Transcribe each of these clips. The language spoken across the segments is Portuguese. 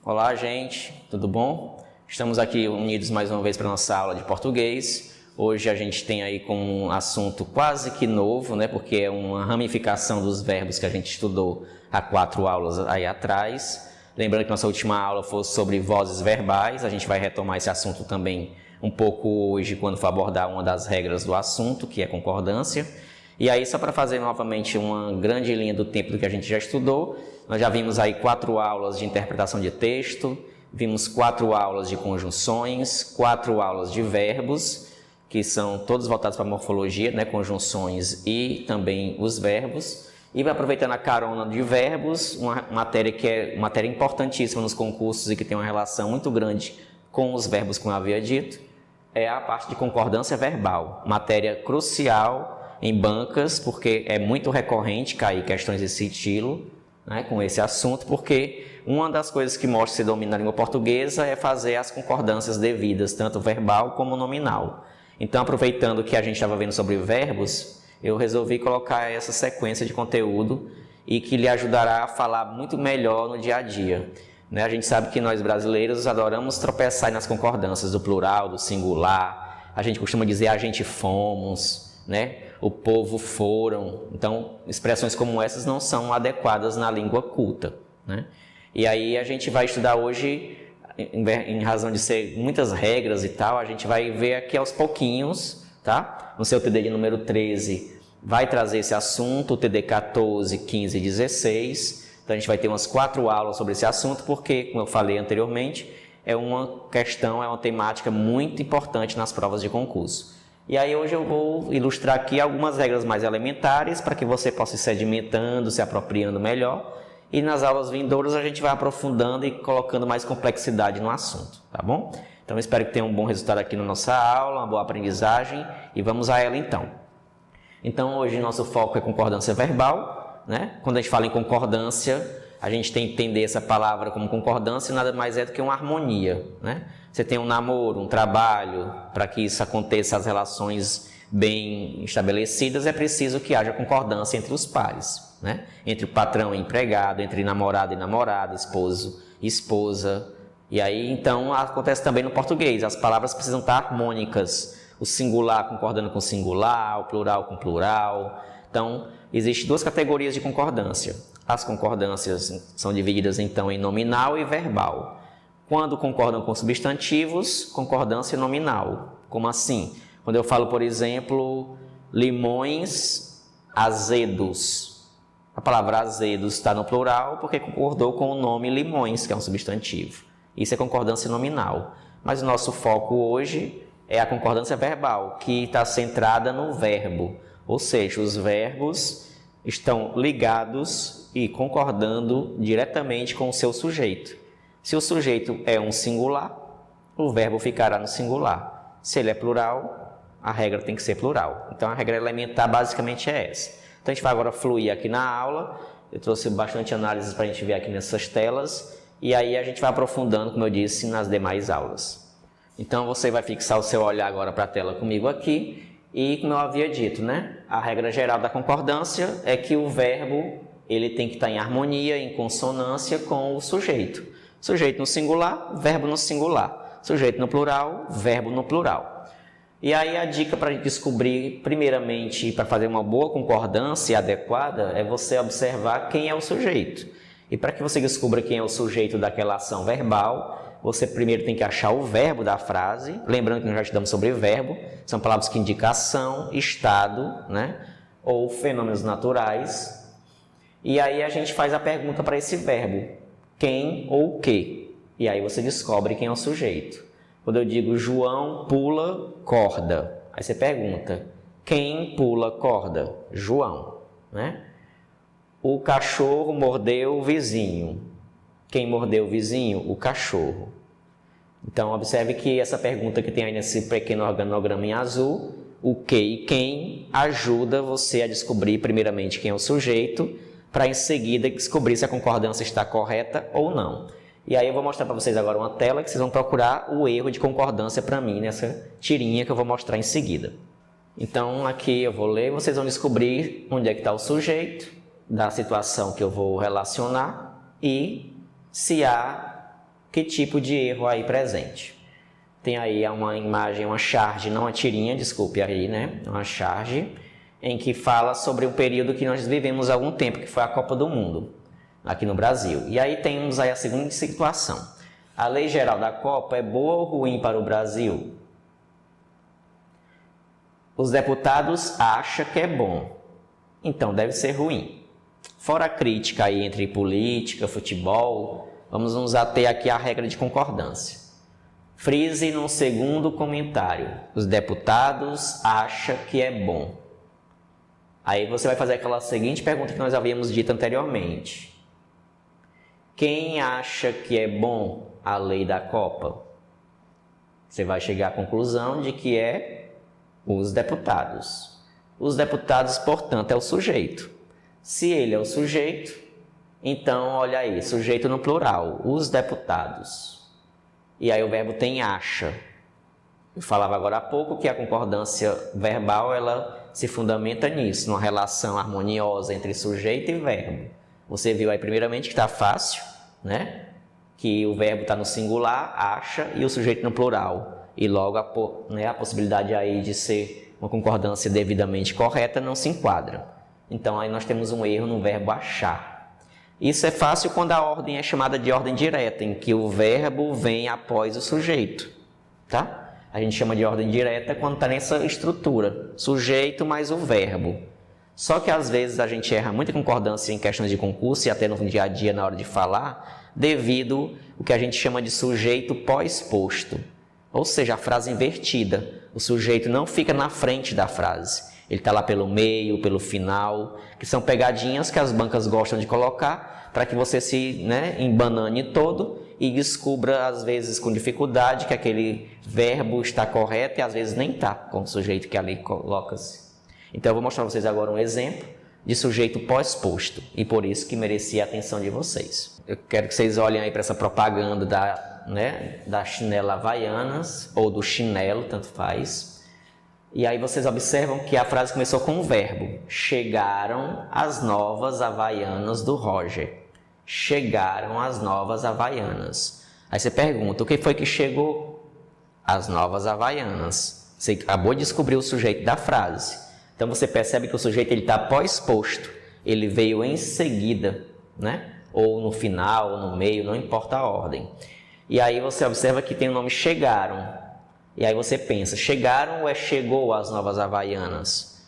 Olá, gente, tudo bom? Estamos aqui unidos mais uma vez para a nossa aula de português. Hoje a gente tem aí com um assunto quase que novo, né? Porque é uma ramificação dos verbos que a gente estudou há 4 aulas aí atrás. Lembrando que nossa última aula foi sobre vozes verbais. A gente vai retomar esse assunto também um pouco hoje, quando for abordar uma das regras do assunto, que é concordância. E aí, só para fazer novamente uma grande linha do tempo do que a gente já estudou, nós já vimos aí 4 aulas de interpretação de texto, vimos 4 aulas de conjunções, 4 aulas de verbos, que são todos voltados para a morfologia, né, conjunções e também os verbos. E aproveitando a carona de verbos, uma matéria que é uma matéria importantíssima nos concursos e que tem uma relação muito grande com os verbos, como eu havia dito, é a parte de concordância verbal, matéria crucial em bancas, porque é muito recorrente cair questões desse estilo, né, com esse assunto, porque uma das coisas que mostra se domina a língua portuguesa é fazer as concordâncias devidas, tanto verbal como nominal. Então, aproveitando que a gente estava vendo sobre verbos, eu resolvi colocar essa sequência de conteúdo e que lhe ajudará a falar muito melhor no dia a dia. Né? A gente sabe que nós brasileiros adoramos tropeçar nas concordâncias do plural, do singular, a gente costuma dizer a gente fomos, né? O povo foram. Então, expressões como essas não são adequadas na língua culta, né? E aí a gente vai estudar hoje, em razão de ser muitas regras e tal, a gente vai ver aqui aos pouquinhos, tá? No seu TD de número 13 vai trazer esse assunto, o TD 14, 15 e 16. Então a gente vai ter umas 4 aulas sobre esse assunto, porque, como eu falei anteriormente, é uma questão, é uma temática muito importante nas provas de concurso. E aí hoje eu vou ilustrar aqui algumas regras mais elementares para que você possa ir sedimentando, se apropriando melhor. E nas aulas vindouras a gente vai aprofundando e colocando mais complexidade no assunto, tá bom? Então eu espero que tenha um bom resultado aqui na nossa aula, uma boa aprendizagem e vamos a ela então. Então hoje nosso foco é concordância verbal, né? Quando a gente fala em concordância, a gente tem que entender essa palavra como concordância, nada mais é do que uma harmonia, né? Você tem um namoro, um trabalho, para que isso aconteça, as relações bem estabelecidas, é preciso que haja concordância entre os pares, né? Entre o patrão e empregado, entre namorado e namorada, esposo e esposa. E aí, então, acontece também no português, as palavras precisam estar harmônicas, o singular concordando com o singular, o plural com o plural. Então, existem 2 categorias de concordância. As concordâncias são divididas, então, em nominal e verbal. Quando concordam com substantivos, concordância nominal. Como assim? Quando eu falo, por exemplo, limões azedos. A palavra azedos está no plural porque concordou com o nome limões, que é um substantivo. Isso é concordância nominal. Mas o nosso foco hoje é a concordância verbal, que está centrada no verbo. Ou seja, os verbos estão ligados e concordando diretamente com o seu sujeito. Se o sujeito é um singular, o verbo ficará no singular. Se ele é plural, a regra tem que ser plural. Então, a regra elementar basicamente é essa. Então, a gente vai agora fluir aqui na aula. Eu trouxe bastante análises para a gente ver aqui nessas telas. E aí, a gente vai aprofundando, como eu disse, nas demais aulas. Então, você vai fixar o seu olhar agora para a tela comigo aqui. E, como eu havia dito, né? A regra geral da concordância é que o verbo ele tem que estar em harmonia, em consonância com o sujeito. Sujeito no singular, verbo no singular. Sujeito no plural, verbo no plural. E aí a dica para a gente descobrir, primeiramente, para fazer uma boa concordância adequada, é você observar quem é o sujeito. E para que você descubra quem é o sujeito daquela ação verbal, você primeiro tem que achar o verbo da frase. Lembrando que nós já estudamos sobre verbo, são palavras que indicam ação, estado, né? Ou fenômenos naturais. E aí a gente faz a pergunta para esse verbo. Quem ou o que? E aí você descobre quem é o sujeito. Quando eu digo João pula corda, aí você pergunta, quem pula corda? João, né? O cachorro mordeu o vizinho. Quem mordeu o vizinho? O cachorro. Então, observe que essa pergunta que tem aí nesse pequeno organograma em azul, o que e quem, ajuda você a descobrir primeiramente quem é o sujeito, para em seguida descobrir se a concordância está correta ou não. E aí eu vou mostrar para vocês agora uma tela que vocês vão procurar o erro de concordância para mim nessa tirinha que eu vou mostrar em seguida. Então aqui eu vou ler, vocês vão descobrir onde é que está o sujeito da situação que eu vou relacionar e se há que tipo de erro aí presente? Tem aí uma imagem, uma charge, não uma tirinha, desculpe aí, né? Uma charge em que fala sobre um período que nós vivemos há algum tempo, que foi a Copa do Mundo, aqui no Brasil. E aí temos aí a seguinte situação. A lei geral da Copa é boa ou ruim para o Brasil? Os deputados acham que é bom, então deve ser ruim. Fora a crítica aí entre política, futebol, vamos nos ater aqui à regra de concordância. Frise no segundo comentário. Os deputados acham que é bom. Aí você vai fazer aquela seguinte pergunta que nós havíamos dito anteriormente. Quem acha que é bom a lei da Copa? Você vai chegar à conclusão de que é os deputados. Os deputados, portanto, é o sujeito. Se ele é o sujeito, então, olha aí, sujeito no plural, os deputados. E aí o verbo tem acha. Eu falava agora há pouco que a concordância verbal, ela se fundamenta nisso, numa relação harmoniosa entre sujeito e verbo. Você viu aí primeiramente que está fácil, né? Que o verbo está no singular, acha, e o sujeito no plural. E logo a possibilidade aí de ser uma concordância devidamente correta não se enquadra. Então aí nós temos um erro no verbo achar. Isso é fácil quando a ordem é chamada de ordem direta, em que o verbo vem após o sujeito, tá? A gente chama de ordem direta quando está nessa estrutura, sujeito mais o verbo. Só que às vezes a gente erra muita concordância em questões de concurso e até no dia a dia na hora de falar, devido ao que a gente chama de sujeito pós-posto. Ou seja, a frase invertida. O sujeito não fica na frente da frase. Ele está lá pelo meio, pelo final, que são pegadinhas que as bancas gostam de colocar para que você se embanane todo e descubra, às vezes com dificuldade, que aquele verbo está correto e às vezes nem está com o sujeito que ali coloca-se. Então eu vou mostrar para vocês agora um exemplo de sujeito pós-posto e por isso que merecia a atenção de vocês. Eu quero que vocês olhem aí para essa propaganda da chinela Havaianas ou do chinelo, tanto faz. E aí vocês observam que a frase começou com um verbo. Chegaram as novas Havaianas do Roger. Chegaram as novas Havaianas. Aí você pergunta, o que foi que chegou? As novas Havaianas. Você acabou de descobrir o sujeito da frase. Então você percebe que o sujeito está pós-posto. Ele veio em seguida, né? Ou no final, ou no meio, não importa a ordem. E aí você observa que tem o nome chegaram. E aí você pensa, chegaram ou é chegou as novas Havaianas?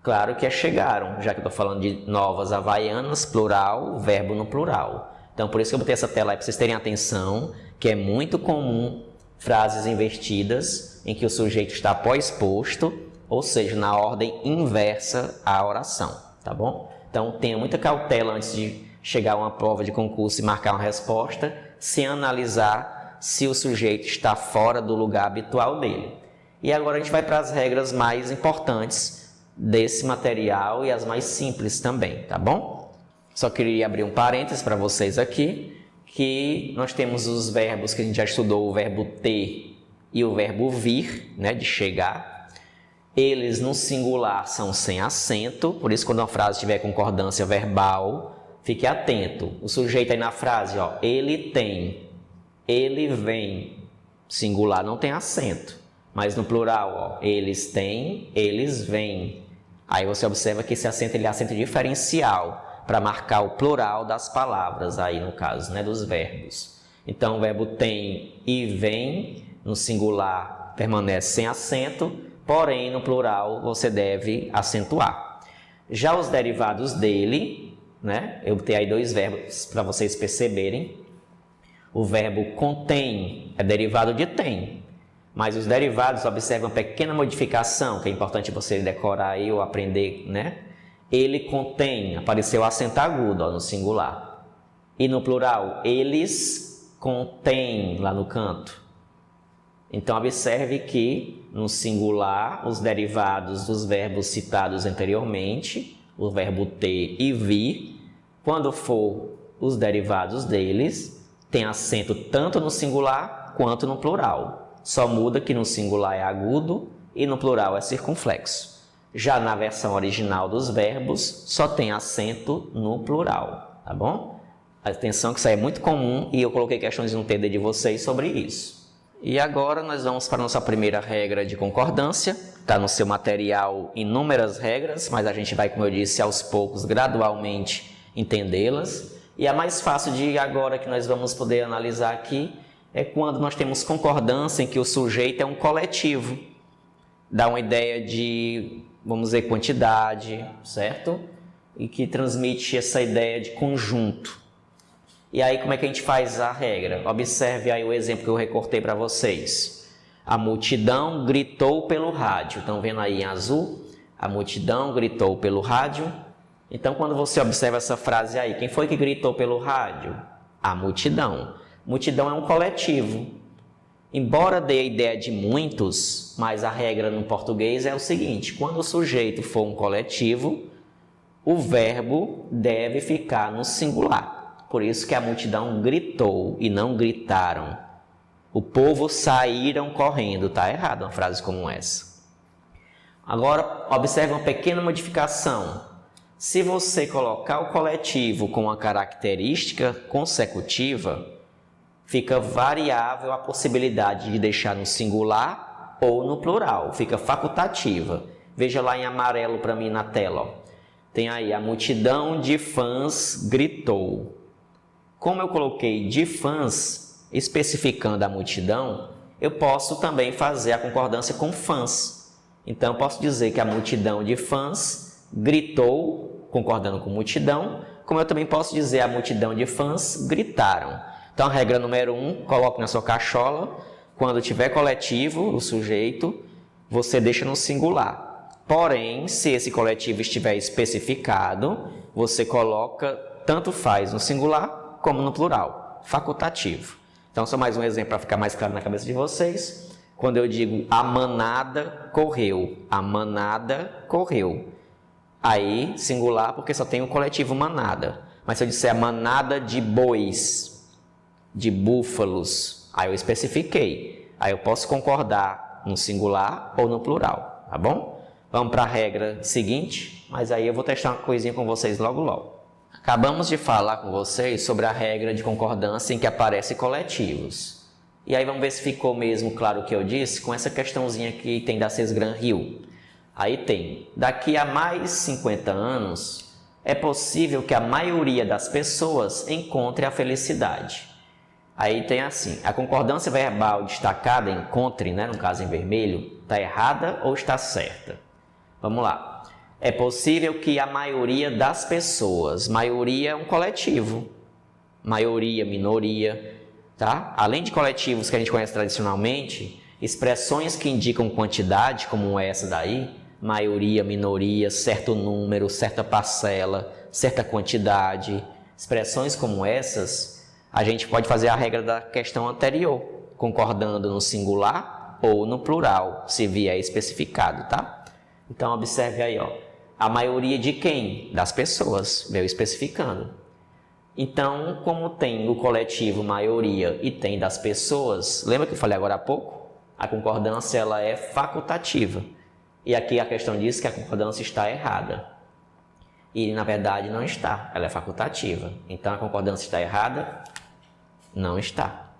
Claro que é chegaram, já que eu estou falando de novas Havaianas, plural, verbo no plural. Então por isso que eu botei essa tela aí para vocês terem atenção, que é muito comum frases invertidas em que o sujeito está pós-posto, ou seja, na ordem inversa à oração, tá bom? Então tenha muita cautela antes de chegar a uma prova de concurso e marcar uma resposta, sem analisar se o sujeito está fora do lugar habitual dele. E agora a gente vai para as regras mais importantes desse material e as mais simples também, tá bom? Só queria abrir um parênteses para vocês aqui, que nós temos os verbos que a gente já estudou, o verbo ter e o verbo vir, né, de chegar. Eles no singular são sem acento, por isso quando uma frase tiver concordância verbal, fique atento. O sujeito aí na frase, ó, ele tem. Ele vem, singular não tem acento, mas no plural, ó, eles têm, eles vêm. Aí você observa que esse acento ele é acento diferencial para marcar o plural das palavras, aí no caso, né, dos verbos. Então o verbo tem e vem, no singular permanece sem acento, porém no plural você deve acentuar. Já os derivados dele, né, eu botei aí dois verbos para vocês perceberem. O verbo contém é derivado de tem, mas os derivados observam uma pequena modificação, que é importante você decorar aí ou aprender, né? Ele contém, apareceu acento agudo ó, no singular. E no plural, eles contêm lá no canto. Então observe que no singular, os derivados dos verbos citados anteriormente, o verbo ter e vir, quando for os derivados deles, tem acento tanto no singular quanto no plural. Só muda que no singular é agudo e no plural é circunflexo. Já na versão original dos verbos, só tem acento no plural, tá bom? Atenção que isso aí é muito comum e eu coloquei questões no TD de vocês sobre isso. E agora nós vamos para a nossa primeira regra de concordância. Está no seu material inúmeras regras, mas a gente vai, como eu disse, aos poucos, gradualmente entendê-las. E a mais fácil de agora que nós vamos poder analisar aqui é quando nós temos concordância em que o sujeito é um coletivo. Dá uma ideia de, vamos dizer, quantidade, certo? E que transmite essa ideia de conjunto. E aí, como é que a gente faz a regra? Observe aí o exemplo que eu recortei para vocês. A multidão gritou pelo rádio. Estão vendo aí em azul? A multidão gritou pelo rádio. Então, quando você observa essa frase aí, quem foi que gritou pelo rádio? A multidão. Multidão é um coletivo. Embora dê a ideia de muitos, mas a regra no português é o seguinte: quando o sujeito for um coletivo, o verbo deve ficar no singular. Por isso que a multidão gritou e não gritaram. O povo saíram correndo. Está errado uma frase como essa. Agora, observe uma pequena modificação. Se você colocar o coletivo com uma característica consecutiva, fica variável a possibilidade de deixar no singular ou no plural. Fica facultativa. Veja lá em amarelo para mim na tela. Ó. Tem aí, a multidão de fãs gritou. Como eu coloquei de fãs, especificando a multidão, eu posso também fazer a concordância com fãs. Então, eu posso dizer que a multidão de fãs gritou, concordando com multidão, como eu também posso dizer a multidão de fãs gritaram. Então, a regra número 1, coloque na sua cachola, quando tiver coletivo, o sujeito, você deixa no singular. Porém, se esse coletivo estiver especificado, você coloca, tanto faz no singular como no plural, facultativo. Então, só mais um exemplo para ficar mais claro na cabeça de vocês. Quando eu digo a manada correu, a manada correu. Aí, singular, porque só tem o coletivo manada. Mas se eu disser a manada de bois, de búfalos, aí eu especifiquei. Aí eu posso concordar no singular ou no plural, tá bom? Vamos para a regra seguinte, mas aí eu vou testar uma coisinha com vocês logo logo. Acabamos de falar com vocês sobre a regra de concordância em que aparecem coletivos. E aí vamos ver se ficou mesmo claro o que eu disse com essa questãozinha que tem da Cesgran-Hill. Aí tem, daqui a mais 50 anos, é possível que a maioria das pessoas encontre a felicidade. Aí tem assim, a concordância verbal destacada, encontre, né, no caso em vermelho, está errada ou está certa? Vamos lá. É possível que a maioria das pessoas, maioria é um coletivo, maioria, minoria, tá? Além de coletivos que a gente conhece tradicionalmente, expressões que indicam quantidade, como essa daí, maioria, minoria, certo número, certa parcela, certa quantidade, expressões como essas, a gente pode fazer a regra da questão anterior, concordando no singular ou no plural, se vier especificado, tá? Então, observe aí, ó. A maioria de quem? Das pessoas, veio especificando. Então, como tem o coletivo maioria e tem das pessoas, lembra que eu falei agora há pouco? A concordância ela é facultativa. E aqui a questão diz que a concordância está errada. E, na verdade, não está. Ela é facultativa. Então, a concordância está errada? Não está.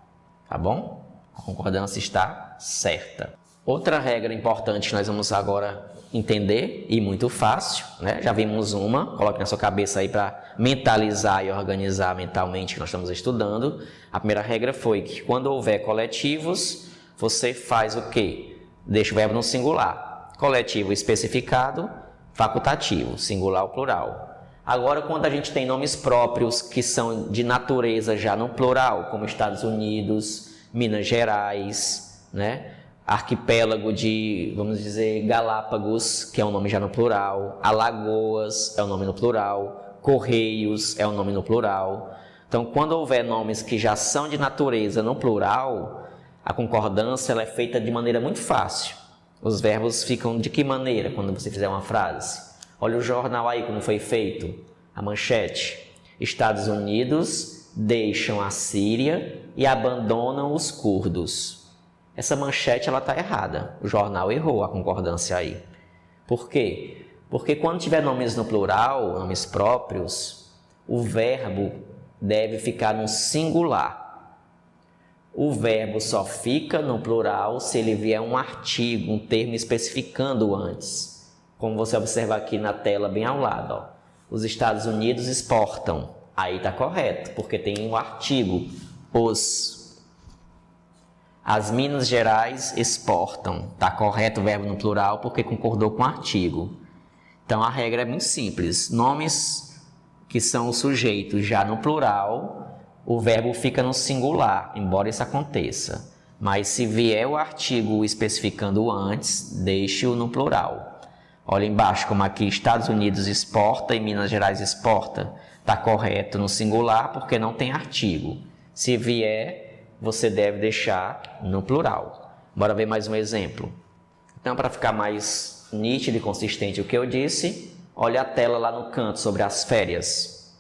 Tá bom? A concordância está certa. Outra regra importante que nós vamos agora entender, e muito fácil, né? Já vimos uma, coloque na sua cabeça aí para mentalizar e organizar mentalmente que nós estamos estudando. A primeira regra foi que quando houver coletivos, você faz o quê? Deixa o verbo no singular. Coletivo especificado, facultativo, singular ou plural. Agora, quando a gente tem nomes próprios que são de natureza já no plural, como Estados Unidos, Minas Gerais, né? Arquipélago de, vamos dizer, Galápagos, que é um nome já no plural, Alagoas é um nome no plural, Correios é um nome no plural. Então, quando houver nomes que já são de natureza no plural, a concordância ela é feita de maneira muito fácil. Os verbos ficam de que maneira quando você fizer uma frase? Olha o jornal aí como foi feito, a manchete. Estados Unidos deixam a Síria e abandonam os curdos. Essa manchete ela está errada, o jornal errou a concordância aí. Por quê? Porque quando tiver nomes no plural, nomes próprios, o verbo deve ficar no singular. O verbo só fica no plural se ele vier um artigo, um termo especificando antes. Como você observa aqui na tela bem ao lado, ó. Os Estados Unidos exportam. Aí está correto, porque tem um artigo, os. As Minas Gerais exportam. Está correto o verbo no plural porque concordou com o artigo. Então a regra é muito simples. Nomes que são o sujeito já no plural, o verbo fica no singular, embora isso aconteça. Mas se vier o artigo especificando antes, deixe-o no plural. Olha embaixo como aqui Estados Unidos exporta e Minas Gerais exporta. Está correto no singular porque não tem artigo. Se vier, você deve deixar no plural. Bora ver mais um exemplo. Então, para ficar mais nítido e consistente o que eu disse, olha a tela lá no canto sobre as férias.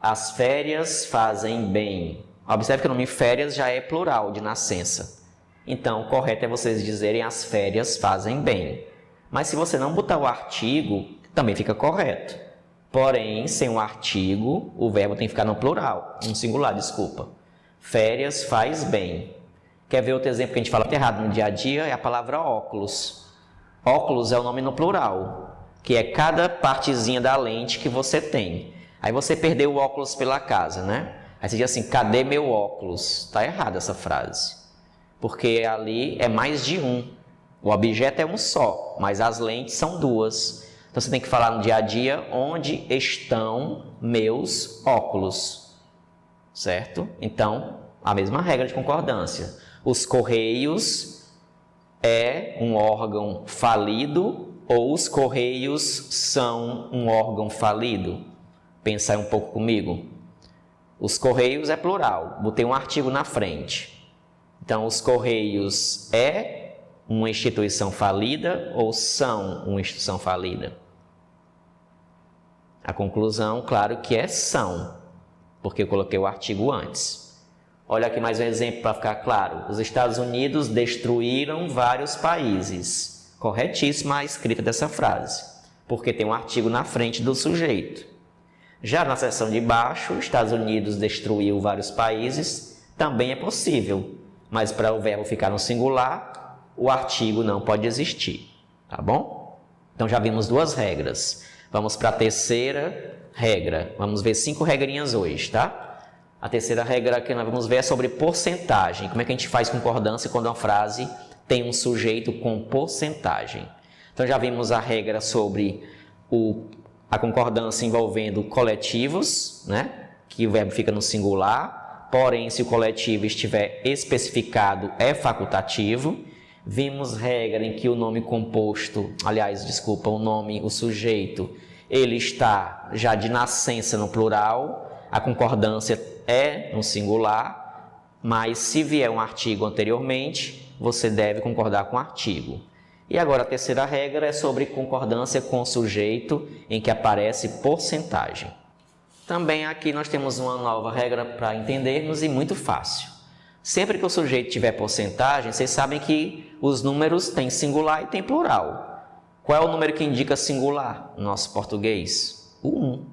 As férias fazem bem. Observe que o nome férias já é plural de nascença. Então, o correto é vocês dizerem as férias fazem bem. Mas se você não botar o artigo, também fica correto. Porém, sem o artigo, o verbo tem que ficar no plural, no singular, desculpa. Férias faz bem. Quer ver outro exemplo que a gente fala errado no dia a dia? É a palavra óculos. Óculos é o nome no plural, que é cada partezinha da lente que você tem. Aí você perdeu o óculos pela casa, né? Aí você diz assim, cadê meu óculos? Está errada essa frase. Porque ali é mais de um. O objeto é um só, mas as lentes são duas. Então você tem que falar no dia a dia, onde estão meus óculos? Certo? Então, a mesma regra de concordância. Os Correios é um órgão falido ou os Correios são um órgão falido? Pensar um pouco comigo. Os Correios é plural, botei um artigo na frente. Então, os Correios é uma instituição falida ou são uma instituição falida? A conclusão, claro que é são, porque eu coloquei o artigo antes. Olha aqui mais um exemplo para ficar claro. Os Estados Unidos destruíram vários países. Corretíssima a escrita dessa frase, porque tem um artigo na frente do sujeito. Já na seção de baixo, os Estados Unidos destruiu vários países, também é possível, mas para o verbo ficar no singular, o artigo não pode existir, tá bom? Então já vimos duas regras. Vamos para a terceira regra. Vamos ver 5 regrinhas hoje, tá? A terceira regra que nós vamos ver é sobre porcentagem. Como é que a gente faz concordância quando uma frase tem um sujeito com porcentagem? Então já vimos a regra sobre a concordância envolvendo coletivos, né? Que o verbo fica no singular, porém, se o coletivo estiver especificado, é facultativo. Vimos regra em que o nome composto, o sujeito, ele está já de nascença no plural, a concordância é no singular, mas se vier um artigo anteriormente, você deve concordar com o artigo. E agora a terceira regra é sobre concordância com o sujeito em que aparece porcentagem. Também aqui nós temos uma nova regra para entendermos e muito fácil. Sempre que o sujeito tiver porcentagem, vocês sabem que os números têm singular e têm plural. Qual é o número que indica singular no nosso português? O 1.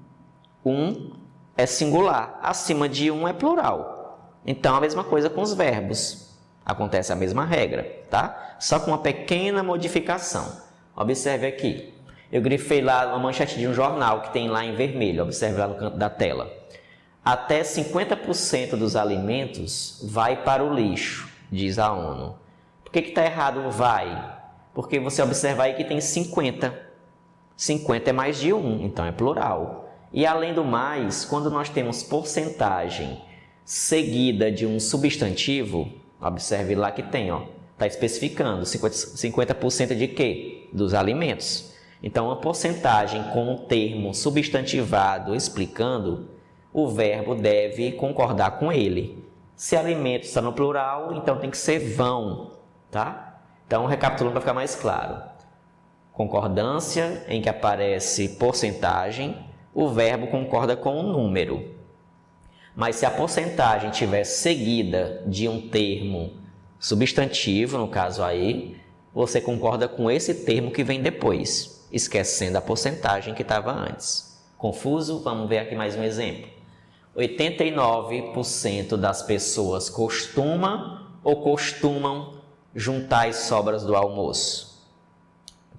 1 é singular, acima de 1 é plural. Então a mesma coisa com os verbos. Acontece a mesma regra, tá? Só com uma pequena modificação. Observe aqui. Eu grifei lá uma manchete de um jornal que tem lá em vermelho. Observe lá no canto da tela. Até 50% dos alimentos vai para o lixo, diz a ONU. Por que está errado o vai? Porque você observa aí que tem 50. 50 é mais de 1, então é plural. E além do mais, quando nós temos porcentagem seguida de um substantivo, observe lá que tem, está especificando 50% de quê? Dos alimentos. Então, uma porcentagem com um termo substantivado explicando, o verbo deve concordar com ele. Se alimento está no plural, então tem que ser vão, tá? Então, recapitulando para ficar mais claro. Concordância em que aparece porcentagem, o verbo concorda com o número. Mas se a porcentagem estiver seguida de um termo substantivo, no caso aí, você concorda com esse termo que vem depois, esquecendo a porcentagem que estava antes. Confuso? Vamos ver aqui mais um exemplo. 89% das pessoas costumam ou costumam juntar as sobras do almoço.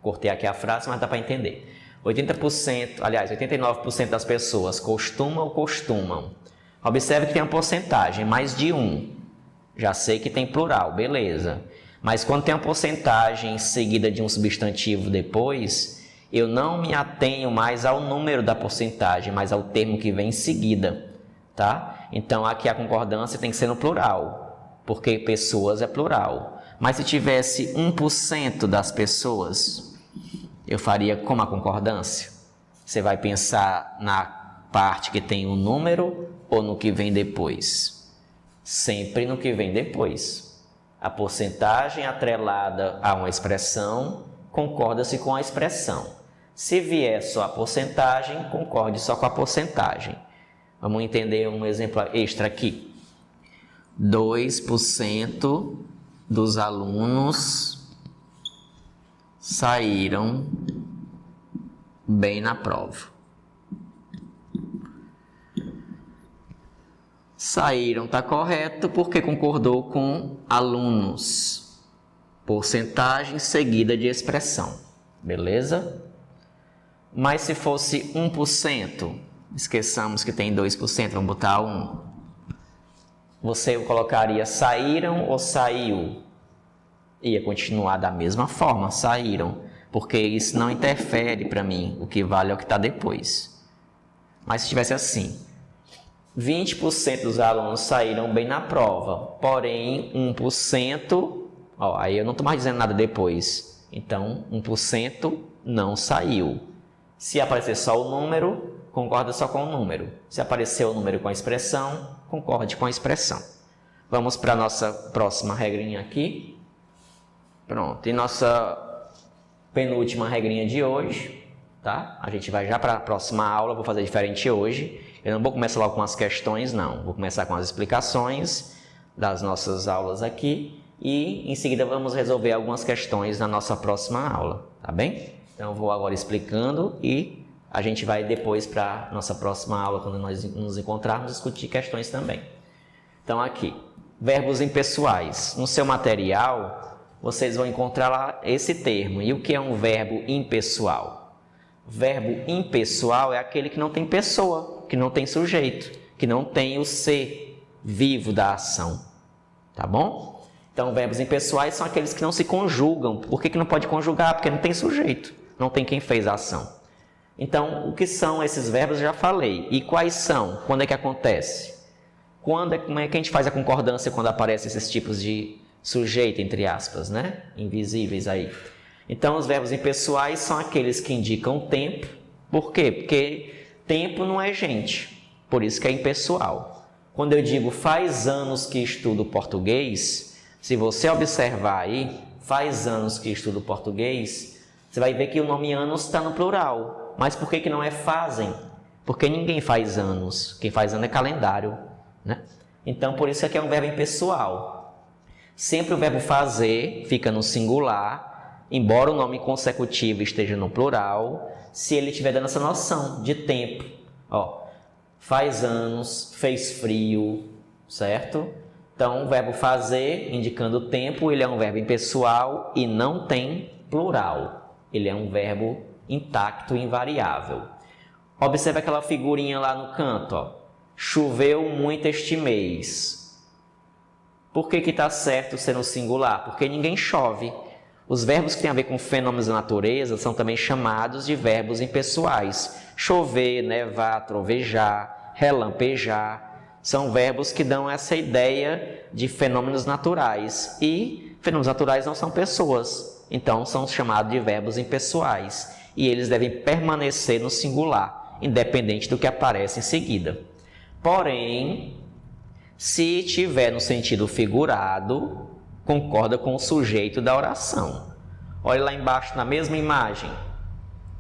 Cortei aqui a frase, mas dá para entender. 89% das pessoas costumam ou costumam. Observe que tem uma porcentagem, mais de 1. Já sei que tem plural, beleza. Mas quando tem uma porcentagem seguida de um substantivo depois, eu não me atenho mais ao número da porcentagem, mas ao termo que vem em seguida, tá? Então aqui a concordância tem que ser no plural, porque pessoas é plural. Mas se tivesse 1% das pessoas, eu faria como a concordância? Você vai pensar na parte que tem o número ou no que vem depois? Sempre no que vem depois. A porcentagem atrelada a uma expressão concorda-se com a expressão. Se vier só a porcentagem, concorde só com a porcentagem. Vamos entender um exemplo extra aqui. 2% dos alunos saíram bem na prova. Saíram está correto porque concordou com alunos. Porcentagem seguida de expressão. Beleza? Mas se fosse 1%, esqueçamos que tem 2%, vamos botar 1. Você colocaria saíram ou saiu? Ia continuar da mesma forma, saíram. Porque isso não interfere para mim, o que vale é o que está depois. Mas se tivesse assim, 20% dos alunos saíram bem na prova, porém 1%, aí eu não estou mais dizendo nada depois, então 1% não saiu. Se aparecer só o número, concorda só com o número. Se aparecer o número com a expressão, concorde com a expressão. Vamos para a nossa próxima regrinha aqui. Pronto, e nossa penúltima regrinha de hoje, tá? A gente vai já para a próxima aula, vou fazer diferente hoje. Eu não vou começar logo com as questões, não. Vou começar com as explicações das nossas aulas aqui e em seguida vamos resolver algumas questões na nossa próxima aula, tá bem? Então eu vou agora explicando e a gente vai depois para a nossa próxima aula, quando nós nos encontrarmos, discutir questões também. Então aqui, verbos impessoais. No seu material, vocês vão encontrar lá esse termo. E o que é um verbo impessoal? Verbo impessoal é aquele que não tem pessoa, que não tem sujeito, que não tem o ser vivo da ação. Tá bom? Então, verbos impessoais são aqueles que não se conjugam. Por que não pode conjugar? Porque não tem sujeito, não tem quem fez a ação. Então, o que são esses verbos eu já falei. E quais são? Quando é que acontece? Como é que a gente faz a concordância quando aparecem esses tipos de sujeito, entre aspas, né? Invisíveis aí. Então, os verbos impessoais são aqueles que indicam tempo. Por quê? Porque tempo não é gente, por isso que é impessoal. Quando eu digo faz anos que estudo português, se você observar aí, faz anos que estudo português, você vai ver que o nome anos está no plural. Mas por que não é fazem? Porque ninguém faz anos, quem faz ano é calendário, né? Então, por isso é que é um verbo impessoal. Sempre o verbo fazer fica no singular, embora o nome consecutivo esteja no plural, se ele estiver dando essa noção de tempo. Faz anos, fez frio, certo? Então, o verbo fazer, indicando o tempo, ele é um verbo impessoal e não tem plural. Ele é um verbo intacto e invariável. Observe aquela figurinha lá no canto, Choveu muito este mês. Por que está certo ser no singular? Porque ninguém chove. Os verbos que têm a ver com fenômenos da natureza são também chamados de verbos impessoais. Chover, nevar, trovejar, relampejar. São verbos que dão essa ideia de fenômenos naturais. E fenômenos naturais não são pessoas. Então, são chamados de verbos impessoais. E eles devem permanecer no singular, independente do que aparece em seguida. Porém, se tiver no sentido figurado, concorda com o sujeito da oração. Olha lá embaixo na mesma imagem.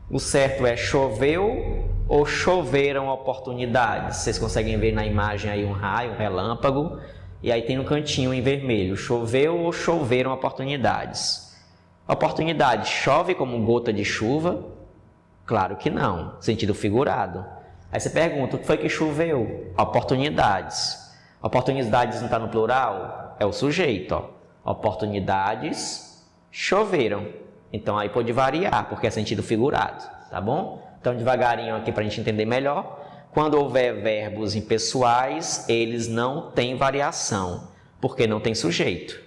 O certo é choveu ou choveram oportunidades. Vocês conseguem ver na imagem aí um raio, um relâmpago, e aí tem no cantinho em vermelho. Choveu ou choveram oportunidades. Oportunidade, chove como gota de chuva? Claro que não, sentido figurado. Aí você pergunta, o que foi que choveu? Oportunidades. Oportunidades não está no plural? É o sujeito, ó. Oportunidades choveram. Então aí pode variar, porque é sentido figurado, tá bom? Então devagarinho aqui para a gente entender melhor. Quando houver verbos impessoais, eles não têm variação, porque não tem sujeito.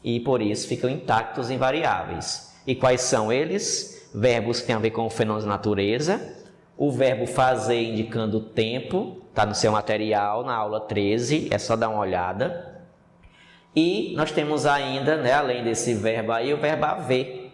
E por isso ficam intactos e invariáveis. E quais são eles? Verbos que têm a ver com o fenômeno da natureza. O verbo fazer indicando o tempo, está no seu material, na aula 13, é só dar uma olhada. E nós temos ainda, né, além desse verbo aí, o verbo haver.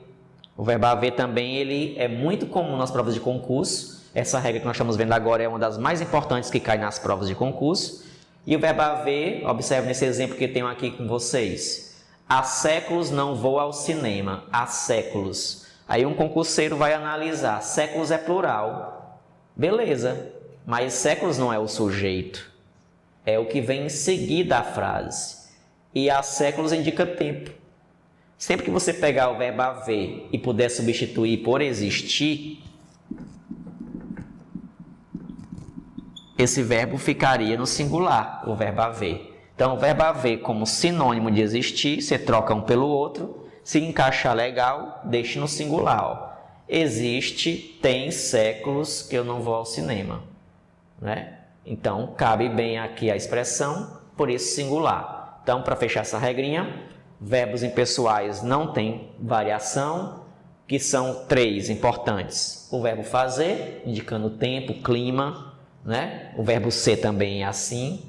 O verbo haver também ele é muito comum nas provas de concurso. Essa regra que nós estamos vendo agora é uma das mais importantes que cai nas provas de concurso. E o verbo haver, observe nesse exemplo que eu tenho aqui com vocês. Há séculos não vou ao cinema. Há séculos. Aí um concurseiro vai analisar. Séculos é plural. Beleza. Mas séculos não é o sujeito. É o que vem em seguida da frase. E há séculos indica tempo. Sempre que você pegar o verbo haver e puder substituir por existir, esse verbo ficaria no singular, o verbo haver. Então, o verbo haver como sinônimo de existir, você troca um pelo outro. Se encaixar legal, deixe no singular. Ó. Existe, tem séculos que eu não vou ao cinema. Né? Então, cabe bem aqui a expressão, por isso singular. Então, para fechar essa regrinha, verbos impessoais não têm variação, que são 3 importantes. O verbo fazer, indicando tempo, clima, né? O verbo ser também é assim,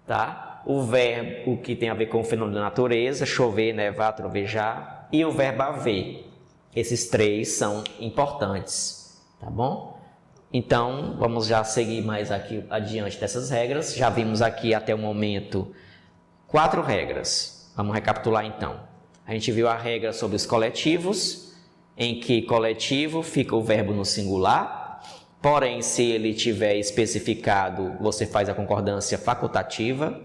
tá? O verbo que tem a ver com o fenômeno da natureza, chover, nevar, trovejar, e o verbo haver. Esses 3 são importantes, tá bom? Então, vamos já seguir mais aqui adiante dessas regras. Já vimos aqui até o momento 4 regras. Vamos recapitular então. A gente viu a regra sobre os coletivos, em que coletivo fica o verbo no singular. Porém, se ele tiver especificado, você faz a concordância facultativa.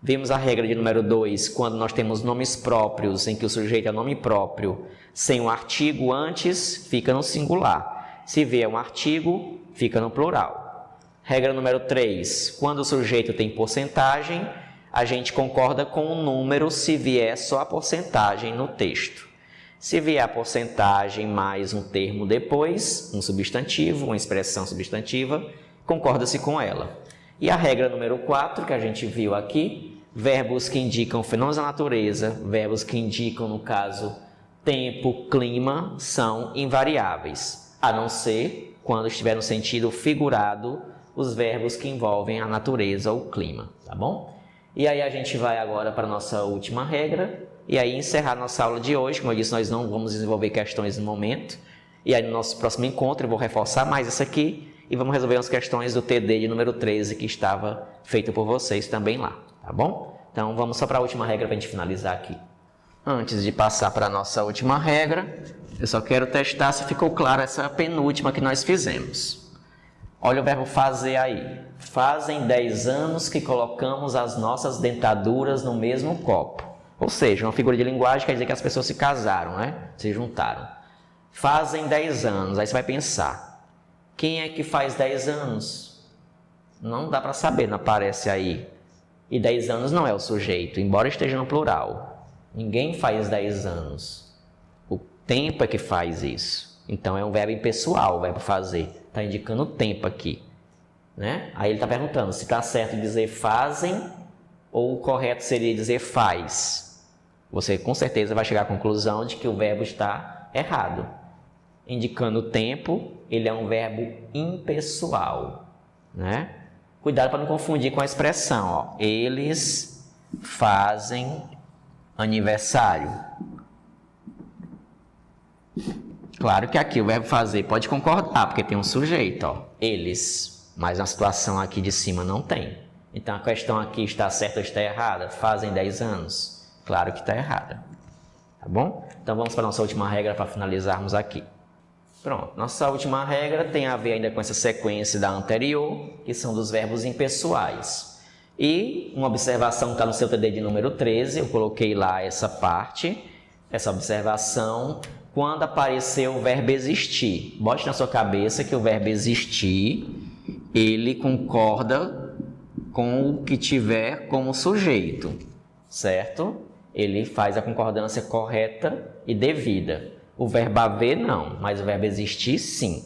Vimos a regra de número 2, quando nós temos nomes próprios, em que o sujeito é nome próprio, sem um artigo antes, fica no singular. Se vier um artigo, fica no plural. Regra número 3, quando o sujeito tem porcentagem, a gente concorda com o número se vier só a porcentagem no texto. Se vier a porcentagem mais um termo depois, um substantivo, uma expressão substantiva, concorda-se com ela. E a regra número 4, que a gente viu aqui, verbos que indicam fenômenos da natureza, verbos que indicam, no caso, tempo, clima, são invariáveis, a não ser quando estiver no sentido figurado os verbos que envolvem a natureza ou o clima, tá bom? E aí a gente vai agora para a nossa última regra, e aí encerrar nossa aula de hoje. Como eu disse, nós não vamos desenvolver questões no momento. E aí no nosso próximo encontro eu vou reforçar mais isso aqui e vamos resolver as questões do TD de número 13 que estava feito por vocês também lá, tá bom? Então vamos só para a última regra para a gente finalizar aqui. Antes de passar para a nossa última regra, eu só quero testar se ficou claro essa penúltima que nós fizemos. Olha o verbo fazer aí. Fazem 10 anos que colocamos as nossas dentaduras no mesmo copo. Ou seja, uma figura de linguagem quer dizer que as pessoas se casaram, né? Se juntaram. Fazem 10 anos. Aí você vai pensar, quem é que faz 10 anos? Não dá para saber, não aparece aí. E 10 anos não é o sujeito, embora esteja no plural. Ninguém faz 10 anos. O tempo é que faz isso. Então é um verbo impessoal, o verbo fazer. Está indicando o tempo aqui. Né? Aí ele está perguntando se está certo dizer fazem ou o correto seria dizer faz. Você com certeza vai chegar à conclusão de que o verbo está errado. Indicando o tempo, ele é um verbo impessoal. Né? Cuidado para não confundir com a expressão. Ó. Eles fazem aniversário. Claro que aqui o verbo fazer pode concordar, porque tem um sujeito. Ó. Eles. Mas na situação aqui de cima não tem. Então a questão aqui está certa ou está errada? Fazem 10 anos? Claro que está errada. Tá bom? Então vamos para a nossa última regra para finalizarmos aqui. Pronto. Nossa última regra tem a ver ainda com essa sequência da anterior, que são dos verbos impessoais. E uma observação está no seu TD de número 13, eu coloquei lá essa parte, essa observação, quando aparecer o verbo existir. Bote na sua cabeça que o verbo existir ele concorda com o que tiver como sujeito, certo? Ele faz a concordância correta e devida. O verbo haver não, mas o verbo existir sim.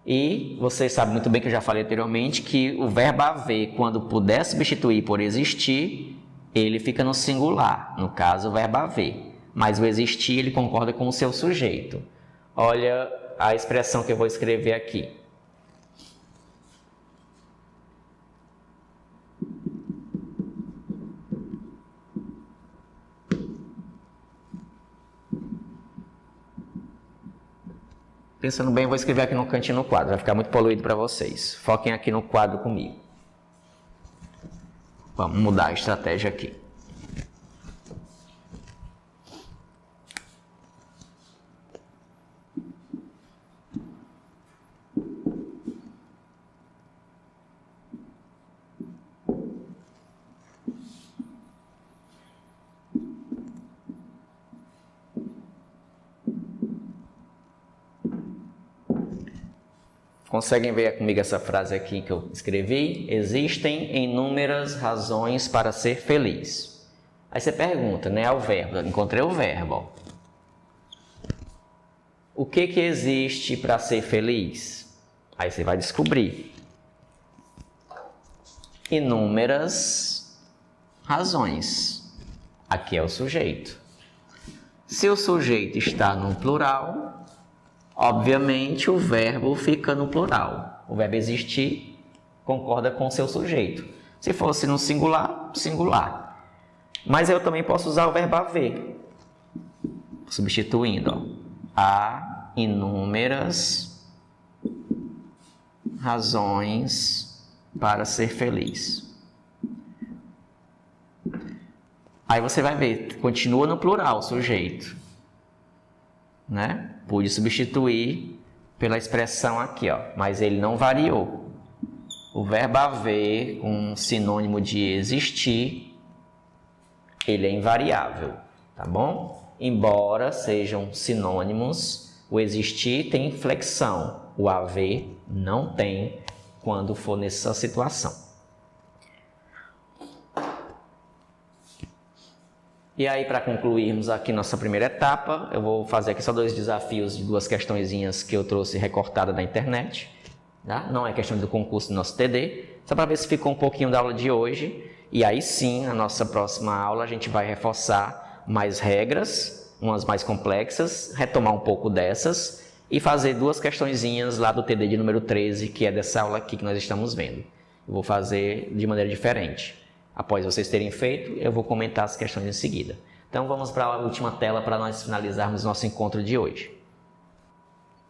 E vocês sabem muito bem que eu já falei anteriormente que o verbo haver, quando puder substituir por existir, ele fica no singular, no caso o verbo haver. Mas o existir ele concorda com o seu sujeito. Olha a expressão que eu vou escrever aqui. Pensando bem, eu vou escrever aqui no cantinho no quadro, vai ficar muito poluído para vocês. Foquem aqui no quadro comigo. Vamos mudar a estratégia aqui. Conseguem ver comigo essa frase aqui que eu escrevi? Existem inúmeras razões para ser feliz. Aí você pergunta, né, ao verbo. Encontrei o verbo. O que existe para ser feliz? Aí você vai descobrir. Inúmeras razões. Aqui é o sujeito. Se o sujeito está no plural, obviamente o verbo fica no plural. O verbo existir concorda com o seu sujeito. Se fosse no singular, singular. Mas eu também posso usar o verbo haver, substituindo. Ó. Há inúmeras razões para ser feliz. Aí você vai ver, continua no plural o sujeito, né? Pude substituir pela expressão aqui, ó, mas ele não variou. O verbo haver, com sinônimo de existir, ele é invariável, tá bom? Embora sejam sinônimos, o existir tem inflexão, o haver não tem quando for nessa situação. E aí, para concluirmos aqui nossa primeira etapa, eu vou fazer aqui só 2 desafios de 2 questõezinhas que eu trouxe recortada da internet. Tá? Não é questão do concurso do nosso TD, só para ver se ficou um pouquinho da aula de hoje. E aí sim, na nossa próxima aula, a gente vai reforçar mais regras, umas mais complexas, retomar um pouco dessas e fazer 2 questõezinhas lá do TD de número 13, que é dessa aula aqui que nós estamos vendo. Eu vou fazer de maneira diferente. Após vocês terem feito, eu vou comentar as questões em seguida. Então vamos para a última tela para nós finalizarmos nosso encontro de hoje.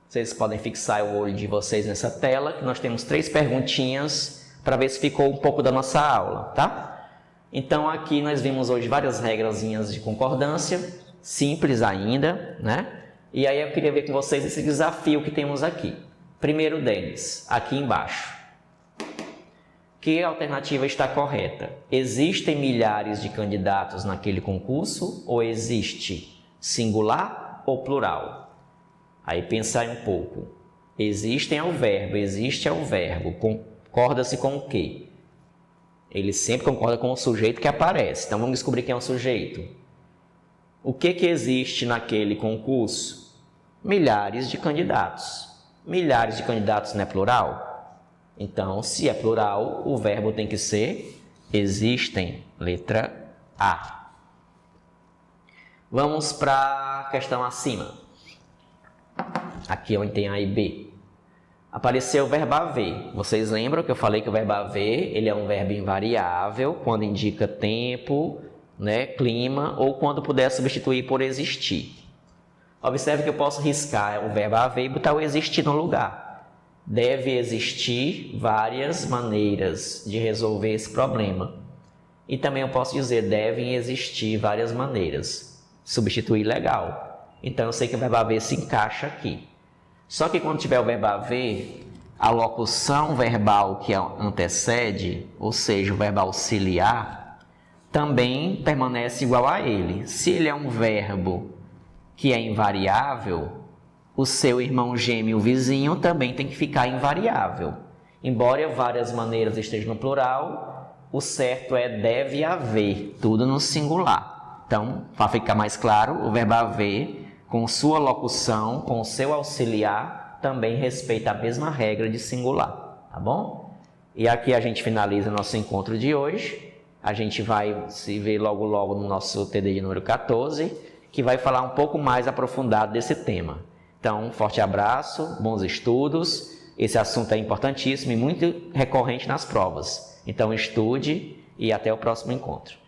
Vocês podem fixar o olho de vocês nessa tela, que nós temos 3 perguntinhas para ver se ficou um pouco da nossa aula, tá? Então aqui nós vimos hoje várias regrazinhas de concordância, simples ainda, né? E aí eu queria ver com vocês esse desafio que temos aqui. Primeiro deles, aqui embaixo. Que alternativa está correta? Existem milhares de candidatos naquele concurso ou existe singular ou plural? Aí pensar um pouco. Existem é o verbo, existe é o verbo. Concorda-se com o quê? Ele sempre concorda com o sujeito que aparece. Então vamos descobrir quem é o sujeito. O que existe naquele concurso? Milhares de candidatos. Milhares de candidatos não é plural? Então, se é plural, o verbo tem que ser existem, letra A. Vamos para a questão acima. Aqui onde tem A e B. Apareceu o verbo haver. Vocês lembram que eu falei que o verbo haver, ele é um verbo invariável, quando indica tempo, né, clima, ou quando puder substituir por existir. Observe que eu posso riscar o verbo haver e botar o existir no lugar. Deve existir várias maneiras de resolver esse problema. E também eu posso dizer, devem existir várias maneiras. Substituir legal. Então eu sei que o verbo haver se encaixa aqui. Só que quando tiver o verbo haver, a locução verbal que antecede, ou seja, o verbo auxiliar, também permanece igual a ele. Se ele é um verbo que é invariável, o seu irmão gêmeo vizinho também tem que ficar invariável. Embora várias maneiras estejam no plural, o certo é deve haver, tudo no singular. Então, para ficar mais claro, o verbo haver, com sua locução, com o seu auxiliar, também respeita a mesma regra de singular, tá bom? E aqui a gente finaliza nosso encontro de hoje. A gente vai se ver logo logo no nosso TD de número 14, que vai falar um pouco mais aprofundado desse tema. Então, um forte abraço, bons estudos. Esse assunto é importantíssimo e muito recorrente nas provas. Então, estude e até o próximo encontro.